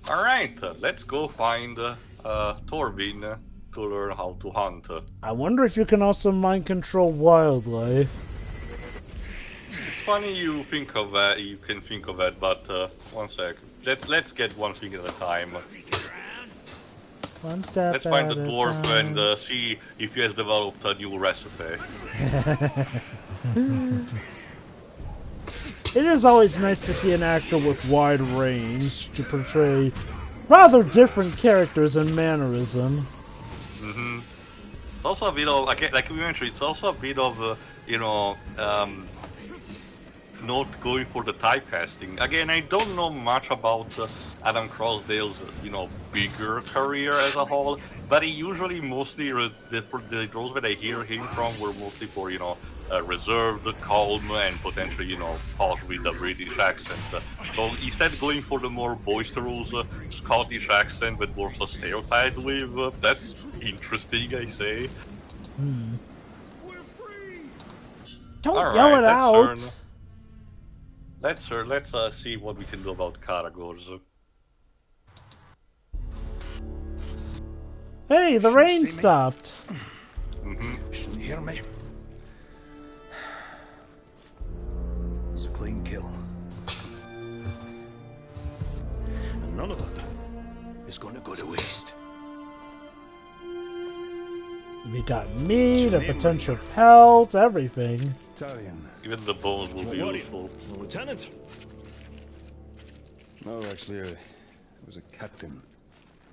Alright, let's go find Torvin to learn how to hunt. I wonder if you can also mind control wildlife. It's funny you think of that, you can think of that, but one sec. Let's get one thing at a time. One step Let's find at the a dwarf time. and see if he has developed a new recipe. It is always nice to see an actor with wide range to portray rather different characters and mannerism. Mm-hmm. It's also a bit of, like we mentioned, it's also a bit of, you know, not going for the typecasting. Again, I don't know much about Adam Crossdale's, you know, bigger career as a whole, but he usually mostly, the roles that I hear him from were mostly for, you know, reserved, calm, and potentially, you know, posh with a British accent. So instead going for the more boisterous Scottish accent that dwarves stereotyped with, that's interesting, I say. Don't yell Alright, it let's turn. out! Let's see what we can do about Karagors. Hey, the rain stopped. Shouldn't hear me. It's a clean kill. And none of it is going to go to waste. We got meat, a potential pelt, everything. Talion. Even the bones will be useful. Lieutenant. No, actually, it was a captain.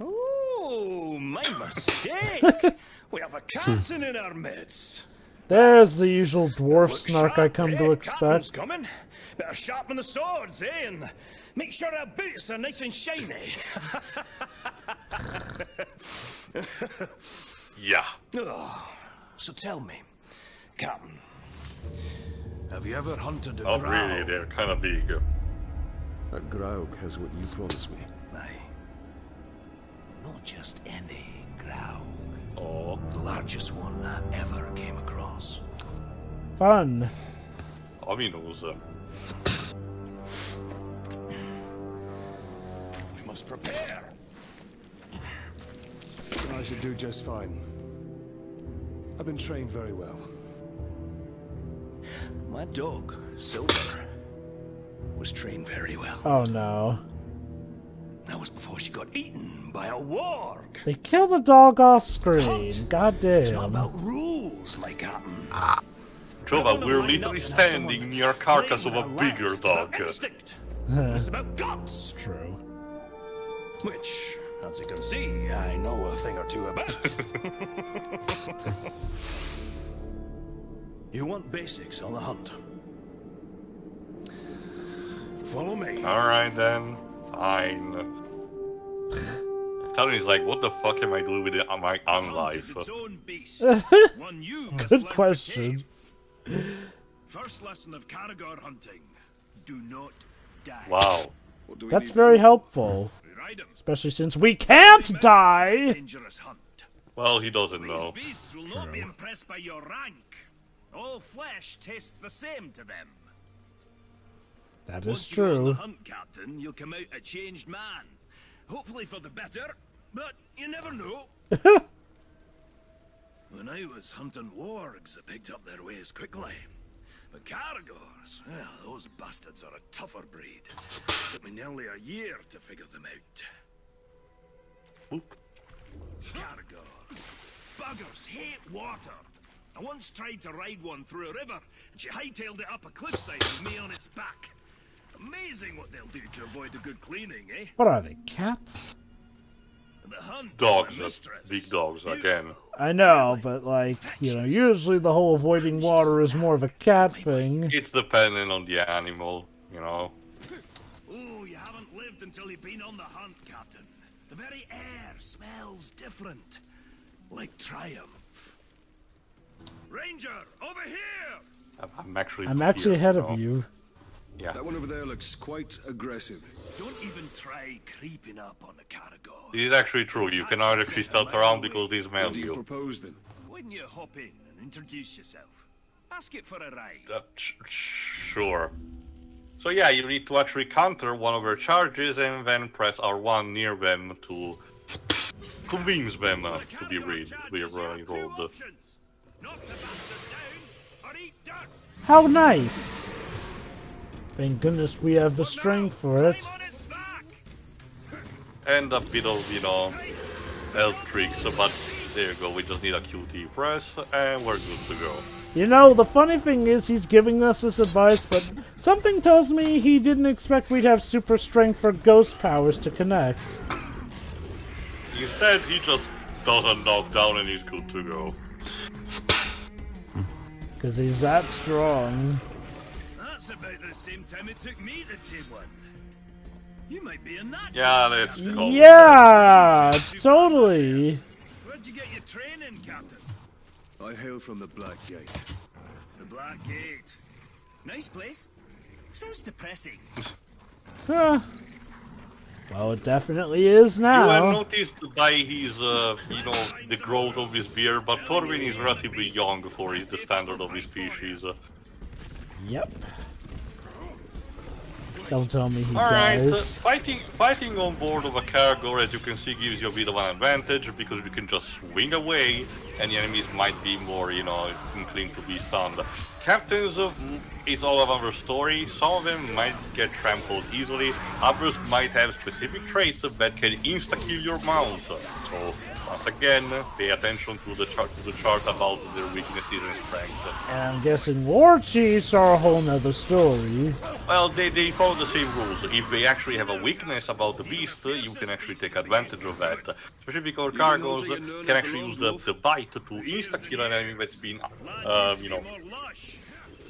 Oh, my mistake. We have a captain in our midst. There's the usual dwarf Look snark I sharp, come eh? to Captain's expect. coming. Better sharpen the swords, eh? And make sure our boots are nice and shiny. Yeah. Oh, so tell me, Captain, have you ever hunted a Oh, growl? really? They're kind of big. A Graug has what you promised me. Aye. Not just any growl. Oh. The largest one I ever came across. Fun. Ominous. We must prepare. I should do just fine. I've been trained very well. My dog, Silver, was trained very well. Oh no. That was before she got eaten by a warg. They kill the dog off screen. Hunt. God It's not damn. about rules, my captain. Jova, we're literally standing near a carcass of a bigger dog. Instinct. It's about guts. True. Which, as you can see, I know a thing or two about. You want basics on the hunt? Follow me. Alright then. Fine. Talion's like, what the fuck am I doing with my own life? Its own beast. One you must Good learn to question. tame. First lesson of Karagor hunting: do not die. Wow. What do we That's need very then? helpful. We ride 'em. Especially since we can't die! Dangerous hunt. Well, he doesn't These know. beasts will not be impressed by your rank. All flesh tastes the same to them. That is Once you're on the true. hunt, Captain, you'll come out a changed man. Hopefully for the better, but you never know. When I was hunting wargs, I picked up their ways quickly. But Karagors, well, those bastards are a tougher breed. Took me nearly a year to figure them out. Oop. Karagors. Buggers hate water. I once tried to ride one through a river, and she hightailed it up a cliffside with me on its back. Amazing what they'll do to avoid a good cleaning, eh? What are they, cats? The hunt Dogs. is my mistress. Big dogs, again. I know, but like, you know, usually the whole avoiding water is more of a cat thing. It's dependent on the animal, you know. Oh, you haven't lived until you've been on the hunt, Captain. The very air smells different. Like triumph. Ranger, over here! I'm actually I'm ahead of you. Yeah. That one over there looks quite aggressive. Don't even try creeping up on the Karagor. This is actually true. You cannot actually stealth around because they smell What do you you. propose then? Wouldn't you hop in and introduce yourself? Ask it for a ride. Sure. So yeah, you need to actually counter one of their charges and then press R1 near them to convince them to be rolled. Options. Knock the bastard down or eat dirt. How nice! Thank goodness we have the strength for it. Climb on its back. And a bit of, elf tricks, but there you go, we just need a QT press and we're good to go. You know, the funny thing is he's giving us this advice, but something tells me he didn't expect we'd have super strength for ghost powers to connect. Instead, he just doesn't knock down and he's good to go. Because he's that strong. That's about the same time it took me to take one. You might be a natural. Yeah, that's cool. Yeah, totally. Where'd you get your training, Captain? I hail from the Black Gate. The Black Gate. Nice place. Sounds depressing. Huh. Well, it definitely is You have now. noticed by his, the growth of his beard, but Torvin is relatively young for the standard of his species. Yep. Don't tell me he Alright, dies. fighting on board of a cargo, as you can see, gives you a bit of an advantage, because you can just swing away, and the enemies might be more, inclined to be stunned. Captains is all another story. Some of them might get trampled easily, others might have specific traits that can insta-kill your mount. So, once again, pay attention to the chart about their weaknesses and strengths. And I'm guessing war chiefs are a whole nother story. Well, they follow the same rules. If they actually have a weakness about the beast, you can actually take advantage of that. Especially because cargoes can actually use the bite to insta-kill an enemy that's been,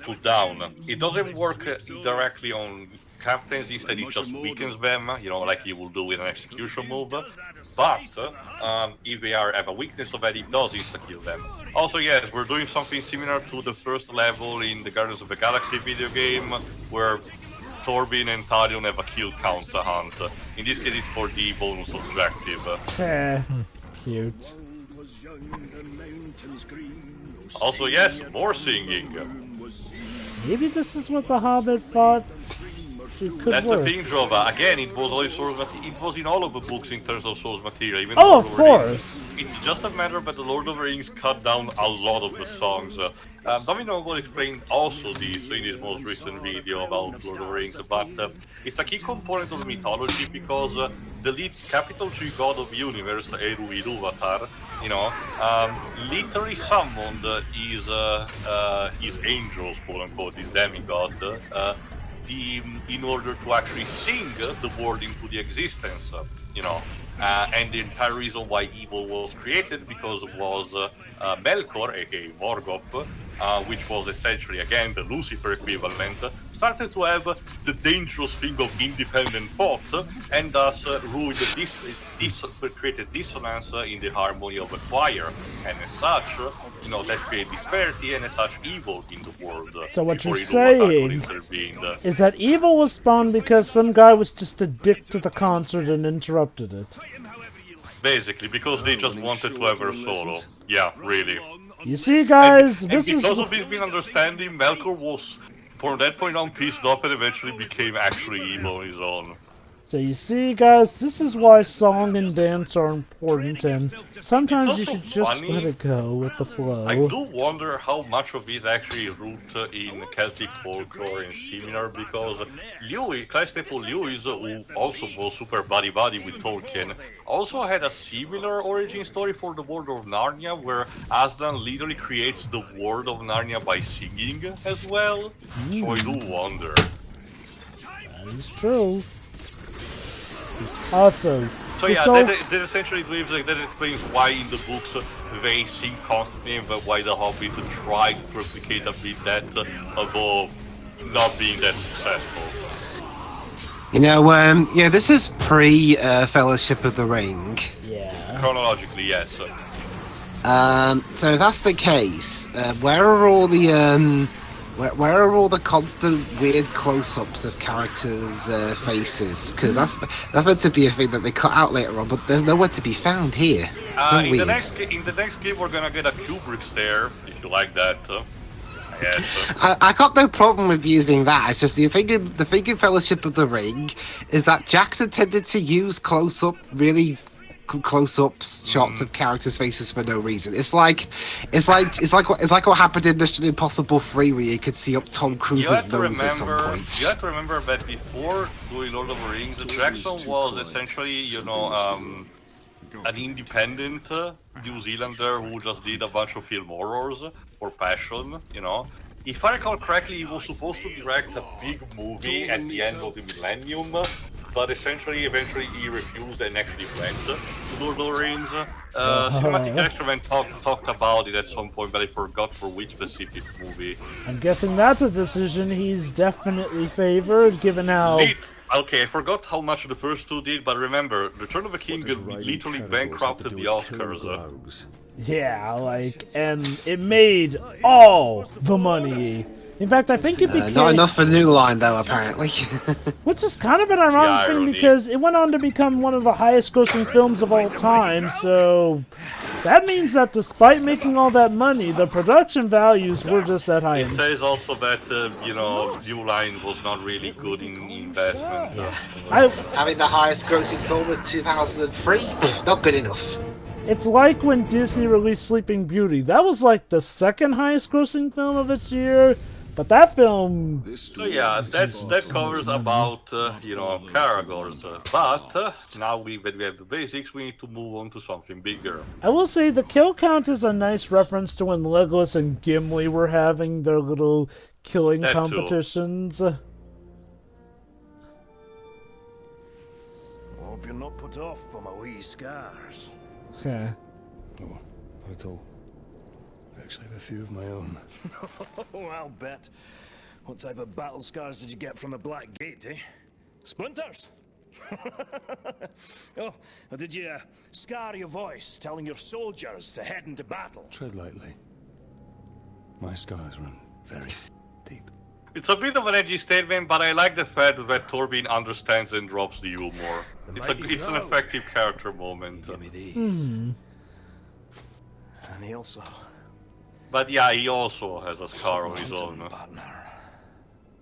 put down. It doesn't work directly on captains, instead it just weakens them, like you will do with an execution move. But if they have a weakness of that, it does insta-kill them. Also, yes, we're doing something similar to the first level in the Guardians of the Galaxy video game, where Torvin and Talion have a kill count hunt. In this case, it's for the bonus objective. Cute. Also, yes, more singing. Maybe this is what the Hobbit thought it could That's work. the thing, Jova. Again, it was always it was in all of the books in terms of source material. Even Oh, Lord of the Rings. course. It's just a matter that the Lord of the Rings cut down a lot of the songs. Domino will explain also this in his most recent video about Lord of the Rings, but it's a key component of the mythology because the lead capital G god of the universe, Eru Iluvatar, literally summoned his angels, quote unquote, his demigod, in order to actually sing the world into the existence, and the entire reason why evil was created because it was Melkor, aka Morgoth, which was essentially, again, the Lucifer equivalent, started to have the dangerous thing of independent thought, and thus created dissonance in the harmony of the choir, and as such, that created disparity, and as such, evil in the world. So what you're before Iluvatar could saying intervene. is that evil was spawned because some guy was just a dick to the concert and interrupted it. Basically, because they just wanted to have her solo. Yeah, really. You see, guys, And this is... because of his misunderstanding, Melkor was, from that point on, pissed off and eventually became actually evil on his own. So you see, guys, this is why song and dance are important, and sometimes you It's should also just funny. let it go with the flow. I do wonder how much of this actually root in Celtic folklore and similar, because Clay Staple Lewis, who also was super buddy-buddy with Tolkien, also had a similar origin story for the world of Narnia, where Aslan literally creates the world of Narnia by singing as well. So I do wonder. That is true. Also, So this yeah, whole- that essentially that explains why in the books they sing constantly, and why the Hobbit tried to replicate a bit that, although not being that successful. This is pre Fellowship of the Ring. yeah. Chronologically, yes. So if that's the case, where are all the where are all the constant weird close-ups of characters' faces? Because that's meant to be a thing that they cut out later on, but there's nowhere to be found here. So In weird. the next game, we're gonna get a Kubrick stare, if you like that. Yes. I got no problem with using that. It's just the thing in Fellowship of the Ring is that Jackson tended to use really close-up shots of characters' faces for no reason. It's like what happened in Mission Impossible 3, where you could see up Tom Cruise's nose at some points. You have to remember that before doing Lord of the Rings, Jackson was essentially, an independent New Zealander who just did a bunch of film horrors for passion, If I recall correctly, he was supposed to direct a big movie at the end of the millennium, but eventually he refused and actually went to Lord of the Rings. Cinematic Experiment talked about it at some point, but I forgot for which specific movie. I'm guessing that's a decision he's definitely favored, given how... Okay, I forgot how much the first two did, but remember, Return of the King literally bankrupted the Oscars. Yeah, and it made all the money. In fact, I think it became... Not enough for New Line, though, apparently. Which is kind of an ironic thing, because it went on to become one of the highest-grossing films of all time, so... That means that despite making all that money, the production values were just that high. It says also that, New Line was not really good in investment. Yeah. Having the highest-grossing film of 2003? Not good enough. It's like when Disney released Sleeping Beauty. That was like the second highest-grossing film of its year. But that film... So yeah, that covers about, Caragors. But now when we have the basics, we need to move on to something bigger. I will say the kill count is a nice reference to when Legolas and Gimli were having their little killing competitions. Hope you're not put off by my wee scars. Yeah. Oh, not at all. I actually have a few of my own. Oh, I'll bet. What type of battle scars did you get from the Black Gate, eh? Splinters? Oh, or did you scar your voice telling your soldiers to head into battle? Tread lightly. My scars run very deep. It's a bit of an edgy statement, but I like the fact that Torbjorn understands and drops the humor. It's an effective character moment. Give me these. And he also... But yeah, he also has a scar on his own.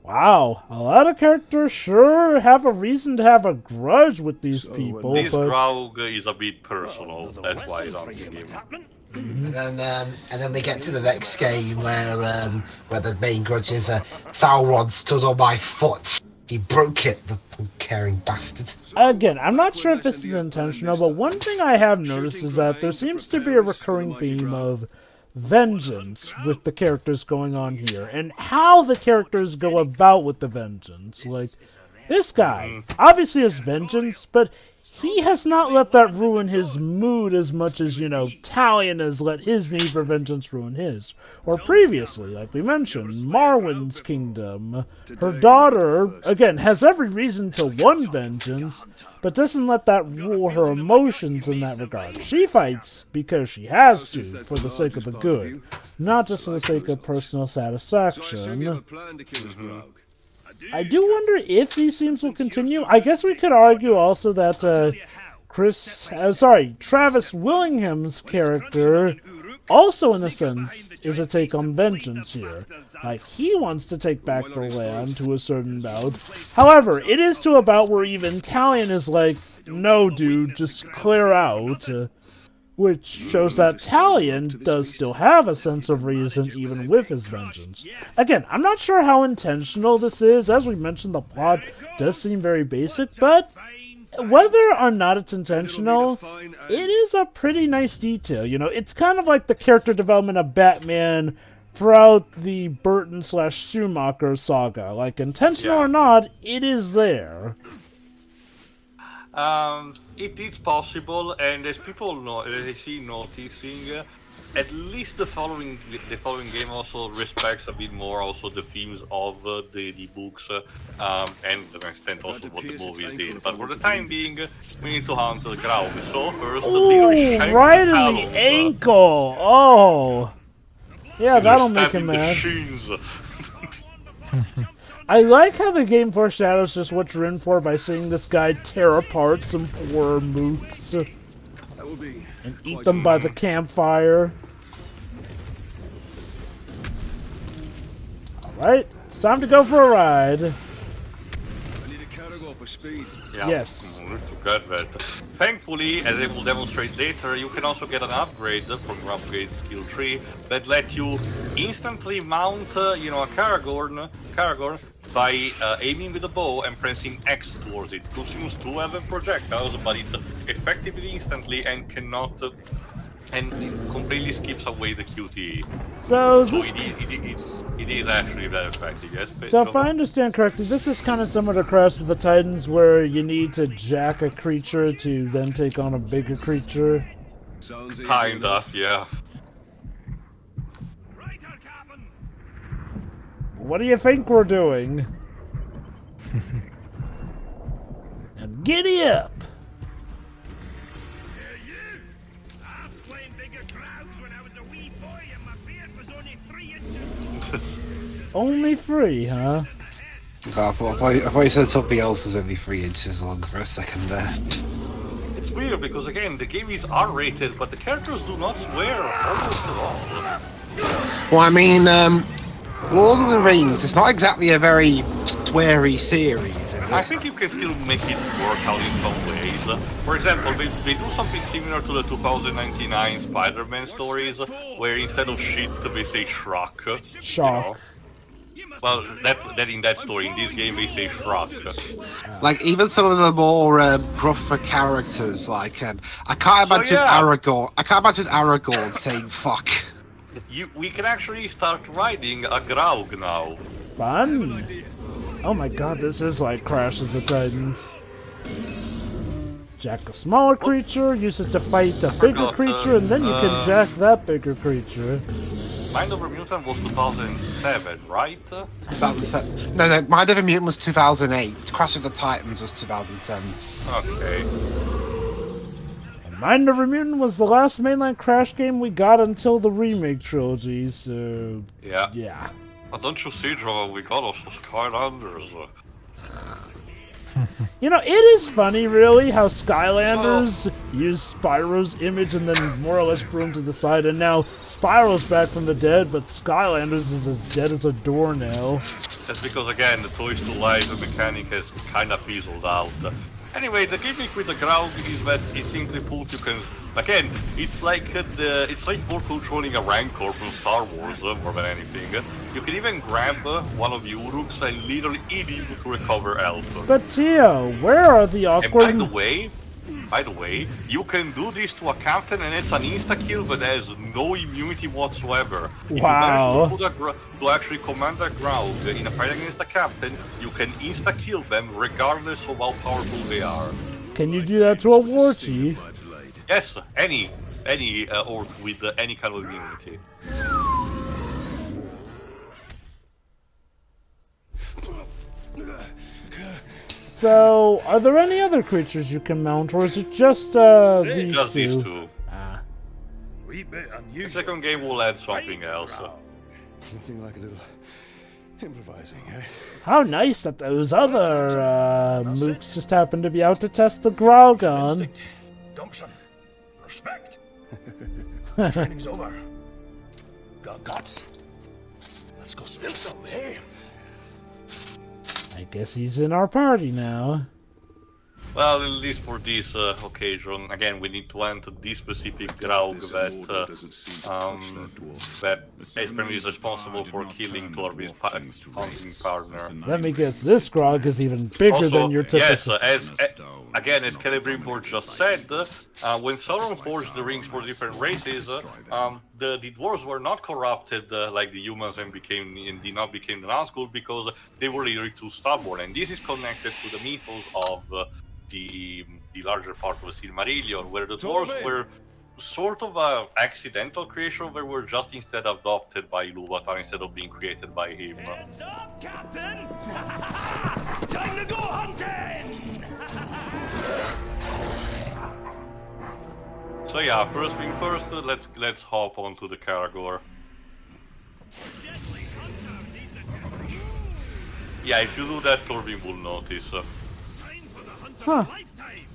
Wow, a lot of characters sure have a reason to have a grudge with these people. This Graug is a bit personal, that's why he's on him. And then we get to the next game where the main grudge is Sauron stood on my foot. He broke it, the caring bastard. Again, I'm not sure if this is intentional, but one thing I have noticed is that there seems to be a recurring theme of vengeance with the characters going on here, and how the characters go about with the vengeance. Like, this guy obviously has vengeance, but he has not let that ruin his mood as much as, Talion has let his need for vengeance ruin his. Or previously, like we mentioned, Marwen's kingdom. Her daughter, again, has every reason to want vengeance, but doesn't let that rule her emotions in that regard. She fights because she has to, for the sake of the good, not just for the sake of personal satisfaction. I do wonder if these themes will continue. I guess we could argue also that Travis Willingham's character also, in a sense, is a take on vengeance here. Like, he wants to take back the land to a certain bout. However, it is to a bout where even Talion is like, no, dude, just clear out. Which shows that Talion does still have a sense of reason even with his vengeance. Again, I'm not sure how intentional this is. As we mentioned, the plot does seem very basic, but whether or not it's intentional, it is a pretty nice detail. It's kind of like the character development of Batman throughout the Burton/Schumacher saga. Like, intentional or not, it is there. It is possible, and as people noticing, at least the following game also respects a bit more also the themes of the books, and to an extent also what the movies did. But for the time being, we need to hunt the Graug. So first, right in the ankle. Oh, yeah, that'll make him mad. I like how the game foreshadows just what you're in for by seeing this guy tear apart some poor mooks and eat them by the campfire. Right, it's time to go for a ride. I need a cargo for speed. Yeah, Yes. Good, but thankfully, as I will demonstrate later, you can also get an upgrade from your upgrade skill tree that let you instantly mount, a Karagorn by aiming with a bow and pressing X towards it. Consumes 2 weapon projectiles, but it's effectively instantly and cannot. And it completely skips away the QTE. So, So it is actually very effective, yes? so if I understand correctly, this is kind of similar to Crash of the Titans, where you need to jack a creature to then take on a bigger creature. Sounds easy Kind enough. of, yeah. Right, our captain. What do you think we're doing? Now giddy up! I've slain bigger crowds when I was a wee boy and my beard was only 3 inches. Only 3, huh? I thought you said something else was only 3 inches long for a second there. It's weird because, again, the game is R-rated, but the characters do not swear almost at all. Well, I mean, Lord of the Rings, it's not exactly a very sweary series, is I it? think you can still make it work out in some ways. For example, they do something similar to the 2099 Spider-Man stories, where instead of shit, they say shrug. Shock. Well, that in that story, in this game, they say shrug. Like, even some of the more rougher characters, like, I can't imagine yeah. Aragorn saying fuck. We can actually start riding a Graug now. Fun! Oh my god, this is like Crash of the Titans. Jack a smaller creature, use it to fight a bigger forgot, creature, and then you can jack that bigger creature. Mind Over Mutant was 2007, right? 2007. No, Mind of a Mutant was 2008. Crash of the Titans was 2007. Okay. And Mind Over Mutant was the last mainline Crash game we got until the remake trilogy, so... Yeah. yeah. But don't you see, Joe, we got also Skylanders. You know, it is funny, really, how Skylanders use Spyro's image and then more or less threw him to the side, and now Spyro's back from the dead, but Skylanders is as dead as a doornail. That's because, again, the Toys to Life mechanic has kind of fizzled out. Anyway, the gimmick with the Graug is that it's simply put, you can... Again, it's like more controlling a Rancor from Star Wars more than anything. You can even grab one of the Uruks and literally eat him to recover health. But Tio, where are the And awkward... by the way, you can do this to a captain and it's an insta-kill but has no immunity whatsoever. Wow. If you manage to actually command a Graug in a fight against a captain, you can insta-kill them regardless of how powerful they are. Can you do that to a war chief? Yes, any orc with any kind of immunity. So, are there any other creatures you can mount, or is it just these Just two? these two. Ah. Wee bit The unusual. second game will add something else. Nothing like a little improvising, eh? How nice that those other mooks just happened to be out to test the Graugon. Instinct. Gumption. Respect. Training's over. Got guts. Let's go spill some, eh? I guess he's in our party now. Well, at least for this occasion, again, we need to enter this specific Graug that apparently is responsible for killing Torbjorn's hunting partner. Let me guess, this Grog is even bigger Also, than your typical... yes, as Celebrimbor just said, when Sauron forged the rings for different races, the dwarves were not corrupted like the humans and did not become the Nazgûl because they were literally too stubborn, and this is connected to the mythos of the larger part of the Silmarillion, where the dwarves were sort of an accidental creation. They were just instead adopted by Ilúvatar instead of being created by him. Heads up, Captain! Time to go hunting! So yeah, first thing first, let's hop onto the Karagor. Deadly hunter needs attention. Yeah, if you do that, Torbjorn will notice. Time for the hunter Huh. of a lifetime.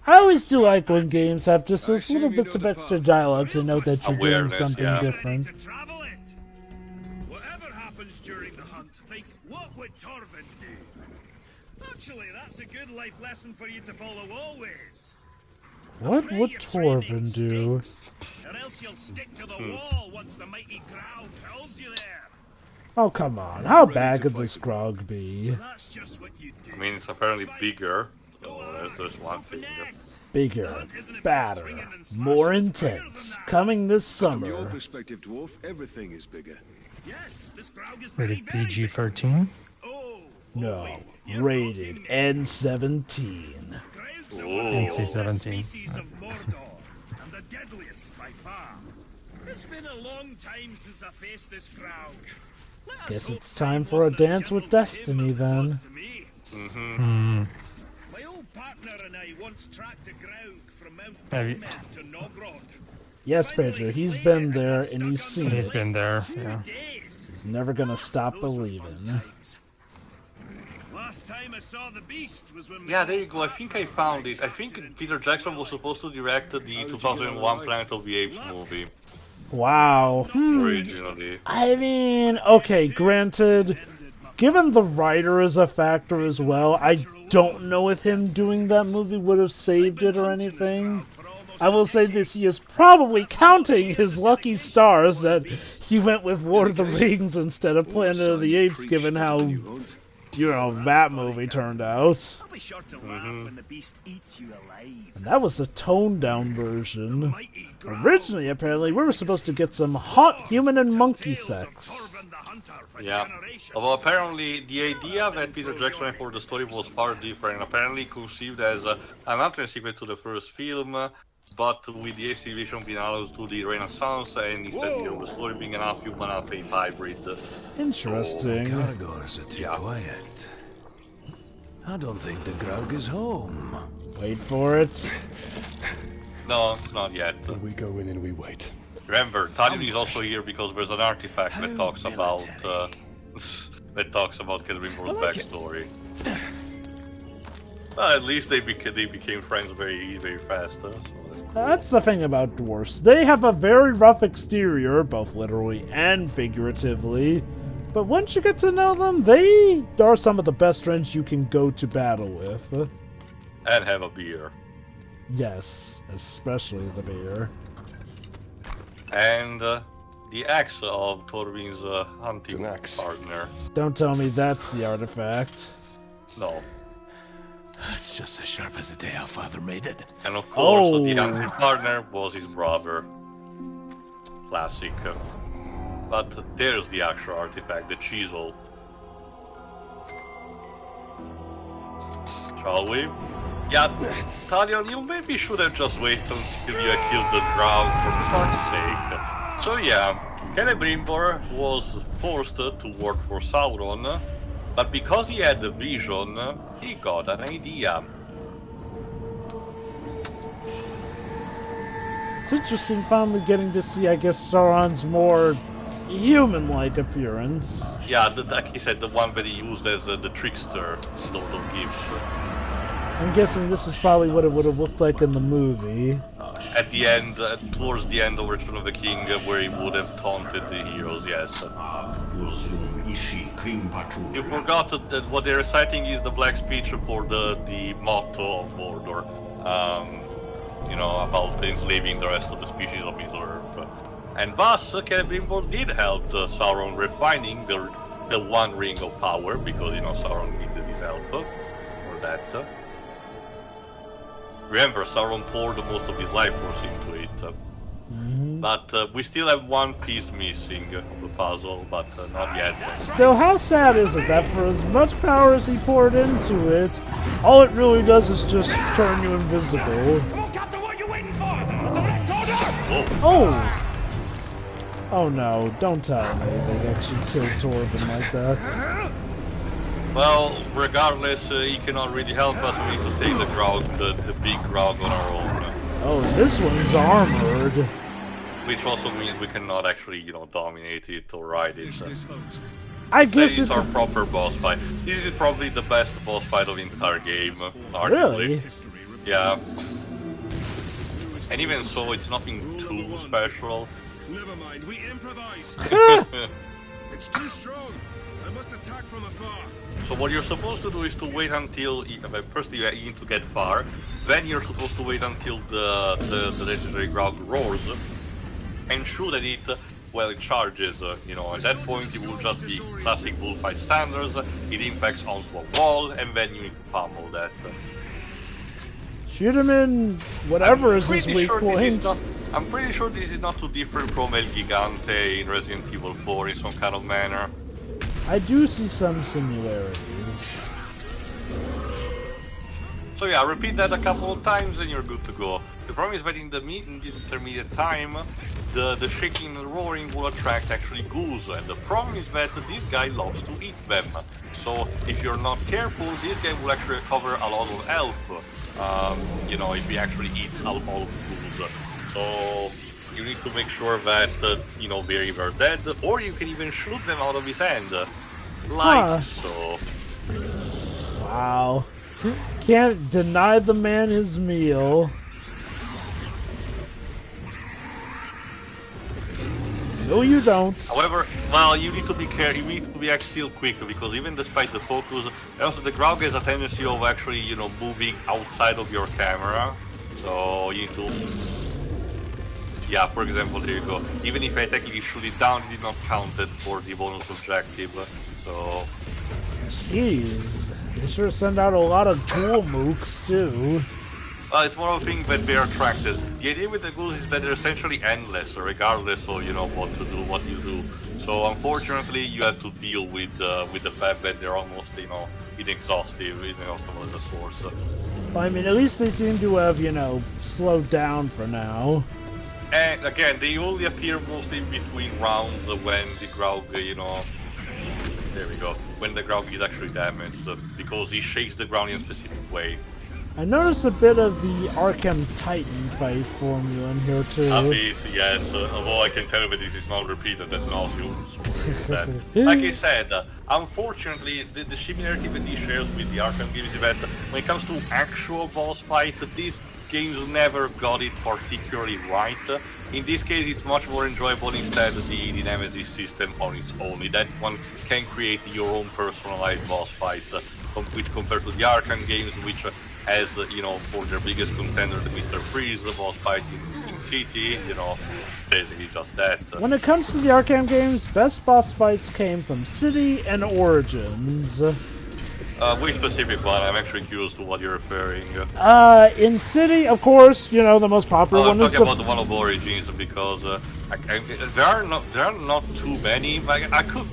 I always do like when games have just those little bits of extra dialogue to note that you're doing Awareness, something yeah. different. Ready to travel it. Whatever happens during the hunt, Torvin do? Actually, that's a good life lesson for you to follow always. What Pray would your training Torvin do? sticks, or else you'll stick to the wall once the mighty Grau calls you there. Oh, come on. How bad could this grog be? That's just what you do. I mean, it's apparently bigger. So there's one thing. Bigger, badder, more intense. Coming this From your summer. perspective, dwarf, everything is bigger. Yes, this Graug is very, Rated very big. PG-13. Oh, No. Rated N17. Graugs are Oh. one of the oldest NC-17. species of Mordor, and the deadliest by far. It's been a long time since I faced this Graug. Let us Guess hope it's time fate for a wasn't as dance with gentle to him destiny as it then. was to me. Hmm. My old partner and I once tracked a Graug from Mount Have you- Belmed to Nogrod. Yes, Pedro, he's been there and he's seen He's it. been there, 2 yeah. days. He's never gonna stop Those were fun believing. times. Last time I saw the beast was when Yeah, there you go. I think I found it. I think Peter Jackson was supposed to direct the 2001 Planet of the Apes movie Wow. originally. I mean, okay, granted, given the writer is a factor as well, I don't know if him doing that movie would have saved it or anything. I will say this, he is probably counting his lucky stars that he went with Lord of the Rings instead of Planet of the Apes, given how, you know, that movie turned out. I'll be sure to laugh when the beast eats you alive. And that was a toned-down version. Mighty Graug. Originally, apparently, we were supposed to get some hot human and monkey Tales of sex. Torvin the Hunter for Yeah. generations. Although apparently the idea that Peter Jackson had for the story was far different. Apparently conceived as an alternate sequel to the first film, but with the Apes Division being allowed to the Renaissance, and instead the story being an half-human, half-ape hybrid. Interesting. Caragors are too Yeah. quiet. I don't think the Graug is home. Wait for it. No, it's not yet. We go in and we wait. Remember, Talion is also here because there's an artifact that talks about Celebrimbor's backstory. Well, at least they became friends very, very fast. So That's the thing about dwarfs. They have a very rough exterior, both literally and figuratively. But once you get to know them, they are some of the best friends you can go to battle with. and have a beer. Yes, especially the bear. And the axe of Torvin's hunting It's an axe. partner. Don't tell me that's the artifact. No. It's just as sharp as the day our father made it. And of course, the Oh. hunting partner was his brother. Classic. But there's the actual artifact, the chisel. Shall we? Yeah, Talion, you maybe should have just waited until you had killed the Drow for fuck's sake. So yeah, Celebrimbor was forced to work for Sauron, but because he had the vision, he got an idea. It's interesting finally getting to see, I guess, Sauron's more human-like appearance. Yeah, like he said, the one that he used as the trickster, Lord of Gifts. I'm guessing this is probably what it would have looked like in the movie. At the end, towards the end of Return of the King, where he would have taunted the heroes, yes. You forgot that what they're reciting is the black speech for the motto of Mordor. You know, about enslaving the rest of the species of Middle-earth. And thus, Celebrimbor did help Sauron refining the One Ring of Power, because, you know, Sauron needed his help for that. Remember, Sauron poured most of his life force into it. But we still have one piece missing of the puzzle, but not yet. Still, how sad is it that for as much power as he poured into it, all it really does is just turn you invisible? Oh! Oh no, don't tell me they actually killed Torvin like that. Well, regardless, he cannot really help us. We need to take the Graug, the big Graug on our own. Oh, this one's armored. Which also means we cannot actually, you know, dominate it or ride it. I This guess is it... our proper boss fight. This is probably the best boss fight of the entire game, arguably. Really? Yeah. And even so, it's nothing too special. Never mind, we improvise. It's too strong. I must attack from afar. So what you're supposed to do is to wait until first you need to get far, then you're supposed to wait until the legendary ground roars and shoot at it while it charges. You know, at that point it will just be classic bullfight standards. It impacts onto a wall, and then you need to pummel that. Shoot him in whatever is his weak point. I'm pretty sure this is not too different from El Gigante in Resident Evil 4 in some kind of manner. I do see some similarities. So yeah, repeat that a couple of times and you're good to go. The problem is that in the intermediate time, the shaking and roaring will attract actually ghouls, and the problem is that this guy loves to eat them. So if you're not careful, this guy will actually recover a lot of health, you know, if he actually eats all of the ghouls. So you need to make sure that, you know, they're either dead, or you can even shoot them out of his hand. Like so. Wow. Can't deny the man his meal. No, you don't. However, well, you need to be careful. You need to be still quick, because even despite the focus, and also the Graug has a tendency of actually, you know, moving outside of your camera. So you need to. Yeah, for example, there you go. Even if I technically shoot it down, it did not count it for the bonus objective. So. Jeez, they sure send out a lot of ghoul mooks too. It's more of a thing that they're attracted. The idea with the ghouls is that they're essentially endless, regardless of, you know, what to do, what you do. So unfortunately, you have to deal with the fact that they're almost, you know, inexhaustive as a source. Well, I mean, at least they seem to have, you know, slowed down for now. And again, they only appear mostly between rounds when the Graug, you know, there we go, when the Graug is actually damaged, because he shakes the ground in a specific way. I noticed a bit of the Arkham Titan fight formula in here too. A bit, yes, although I can tell you that this is not repeated ad nauseum. Like I said, unfortunately, the similarity that he shares with the Arkham games is that when it comes to actual boss fight, these games never got it particularly right. In this case, it's much more enjoyable instead the Nemesis system on its own. That one can create your own personalized boss fight, which compared to the Arkham games, which has, you know, for their biggest contender, the Mr. Freeze, the boss fight in City, you know, basically just that. When it comes to the Arkham games, best boss fights came from City and Origins. Which specific one? I'm actually curious to what you're referring. In City, of course, you know, the most popular one is I'm talking about the one of Origins, because there are not too many. Like, I could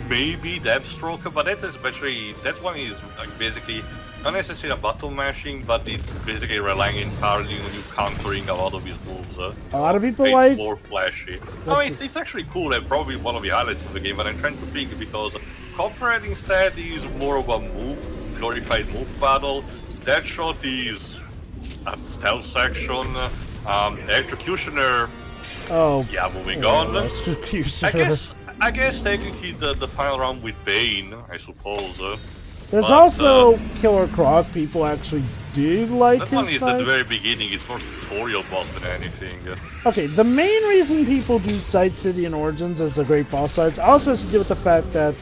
maybe Deathstroke, but that one is like basically not necessarily a button mashing, but it's basically relying entirely on you countering a lot of his moves. A lot of people it's like more flashy. No, it's actually cool and probably one of the highlights of the game, but I'm trying to think because Copperhead instead is more of a glorified move battle. Deadshot is a stealth section. Executioner. Oh. Yeah, moving on. Executioner. I guess technically the final round with Bane, I suppose. There's also Killer Croc. People actually did like his that one is fight. at the very beginning. It's more tutorial boss than anything. Okay, the main reason people do cite City and Origins as the great boss fights also has to do with the fact that,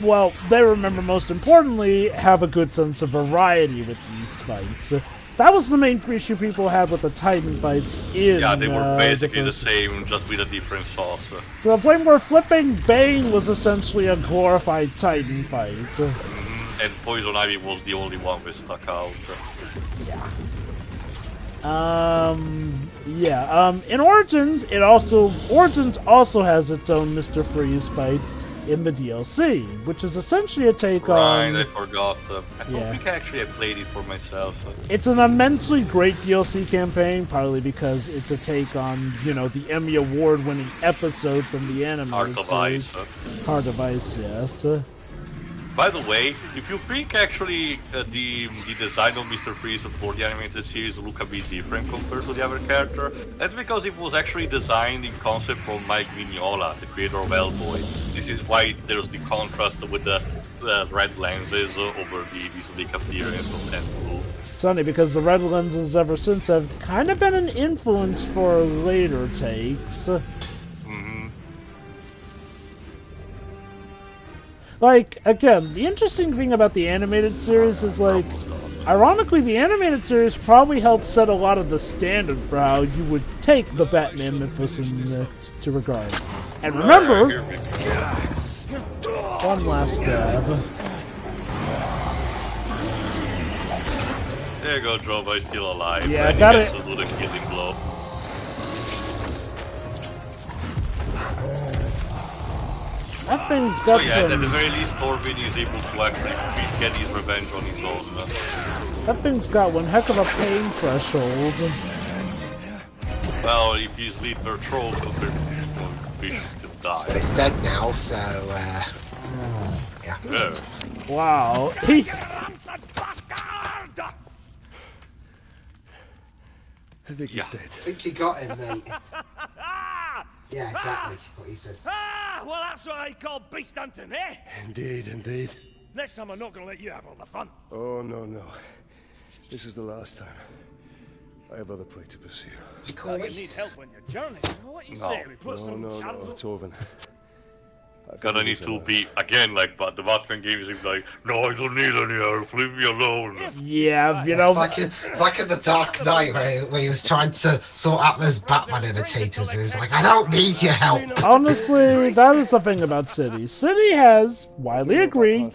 well, they remember most importantly have a good sense of variety with these fights. That was the main issue people had with the Titan fights in Yeah, they were basically the same, just with a different sauce. To the point where flipping Bane was essentially a glorified Titan fight. And Poison Ivy was the only one that stuck out. Yeah. In Origins, Origins also has its own Mr. Freeze fight in the DLC, which is essentially a take on... Right, I forgot. I don't think I actually played it for myself. It's an immensely great DLC campaign, partly because it's a take on, you know, the Emmy Award-winning episode from the animated series. Heart of Ice, yes. By the way, if you think actually the design of Mr. Freeze for the animated series look a bit different compared to the other character, that's because it was actually designed in concept from Mike Mignola, the creator of Hellboy. This is why there's the contrast with the red lenses over the sleek appearance of Deadpool. It's funny because the red lenses ever since have kind of been an influence for later takes. like, again, the interesting thing about the animated series is, like, ironically, the animated series probably helped set a lot of the standard for how you would take the Batman mythos into regard. And remember, one last stab. There you go, Drobo's still alive. Yeah, and got he it. gets to do the killing blow. That thing's So got yeah, at the some. very least, Torvin is able to actually get his revenge on his own. That thing's got one heck of a pain threshold. Well, if he's lead their troll, he should still die. But it's dead now, so yeah. Yeah. Wow. I think he's dead. I think you got him, mate. Yeah, exactly what he said. Ah, well, that's what I call beast hunting, eh? Indeed, indeed. Next time I'm not gonna let you have all the fun. Oh, no, no. This is the last time. I have other prey to pursue. You call You me? need help when you're journeying. So what you No. say? We put No, some no, no, shadows- Torvin. Gonna need to be again like, but the Batman games is like, no, I don't need any help. Leave me alone. Yeah, you know. It's like in the Dark Knight where he was trying to sort out those Batman imitators. He was like, I don't need your help. Honestly, that is the thing about City. City has, widely agreed,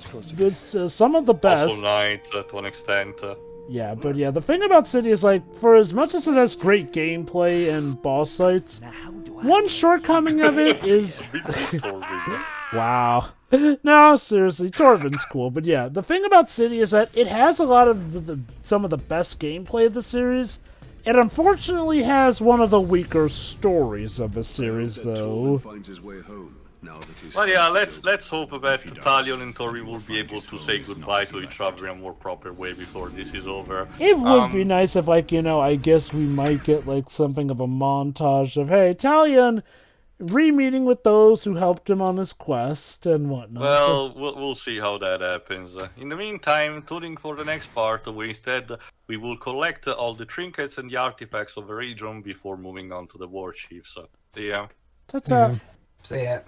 some of the best. Also Knight to an extent. Yeah, but yeah, the thing about City is, like, for as much as it has great gameplay and boss fights, one shortcoming of it is... Wow. No, seriously, Torvin's cool, but yeah, the thing about City is that it has a lot of some of the best gameplay of the series. It unfortunately has one of the weaker stories of the series, though. Finds his way home now that he's But yeah, let's hope that Talion and Tori will be able to say goodbye to each other in a more proper way before this is over. It would be nice if, like, you know, I guess we might get, like, something of a montage of, hey, Talion re-meeting with those who helped him on his quest and whatnot. Well, we'll see how that happens. In the meantime, tuning for the next part, where instead we will collect all the trinkets and the artifacts of the region before moving on to the war chief. So, yeah. Ta-ta. See ya.